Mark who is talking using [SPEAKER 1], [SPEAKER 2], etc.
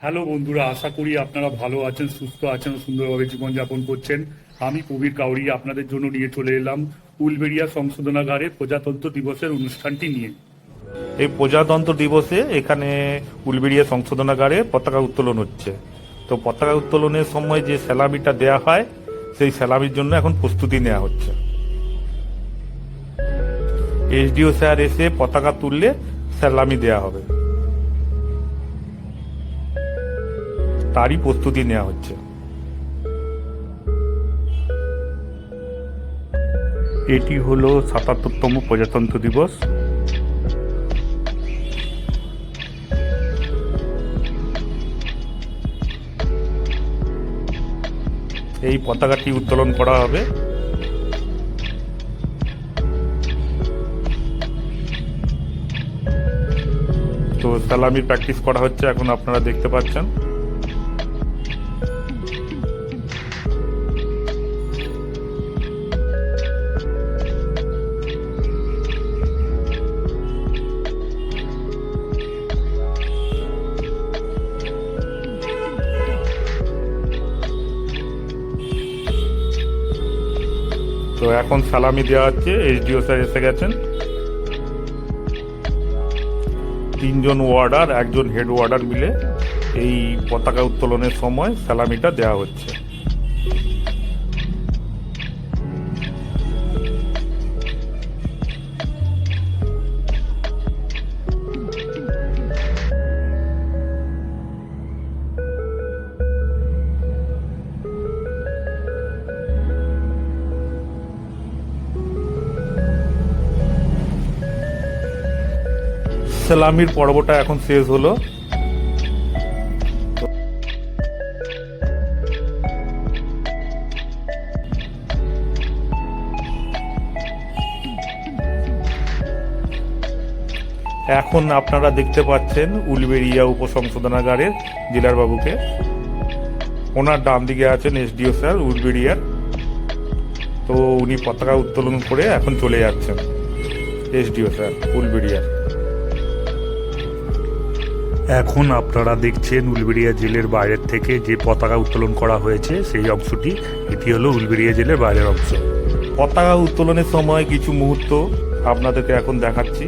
[SPEAKER 1] Hello বন্ধুরা, আশা করি আপনারা ভালো আছেন, সুস্থ আছেন ও সুন্দরভাবে জীবনযাপন করছেন। আমি কবির কাউরি আপনাদের জন্য নিয়ে চলে এলাম উলবেড়িয়া সংশোধনাগারে প্রজাতন্ত্র দিবসের অনুষ্ঠানটি নিয়ে।
[SPEAKER 2] এই প্রজাতন্ত্র দিবসে এখানে উলবেড়িয়া সংশোধনাগারে পতাকা উত্তোলন হচ্ছে। তো পতাকা উত্তোলনের সময় যে স্যালামিটা দেয়া হয়, সেই স্যালামির জন্য এখন প্রস্তুতি নেওয়া হচ্ছে। এসডিও স্যার এসে পতাকা তুললে স্যালামি দেয়া হবে, তারই প্রস্তুতি নেওয়া হচ্ছে। এটি হলো ৭৭তম প্রজাতন্ত্র দিবস। এই পতাকাটি উত্তোলন করা হবে। তো সালামির প্র্যাকটিস করা হচ্ছে, এখন আপনারা দেখতে পাচ্ছেন। তো এখন সালামি দেওয়া হচ্ছে। এসডিও স্যার এসে গেছেন। ৩জন ওয়ার্ডার, একজন হেড ওয়ার্ডার মিলে এই পতাকা উত্তোলনের সময় সালামিটা দেওয়া হচ্ছে। সালামির পর্বটা এখন শেষ হলো। এখন আপনারা দেখতে পাচ্ছেন উলবেড়িয়া উপসংশোধনাগারের জেলার বাবুকে। ওনার ডান দিকে আছেন এসডিও স্যার উলবেড়িয়ার। তো উনি পতাকা উত্তোলন করে এখন চলে যাচ্ছেন, এসডিও স্যার উলবেড়িয়ার।
[SPEAKER 1] এখন আপনারা দেখছেন উলবেড়িয়া জেলের বাইরের থেকে যে পতাকা উত্তোলন করা হয়েছে সেই অংশটি। এটি হলো উলবেড়িয়া জেলের বাইরের অংশ।
[SPEAKER 2] পতাকা উত্তোলনের সময় কিছু মুহূর্ত আপনাদেরকে এখন দেখাচ্ছি।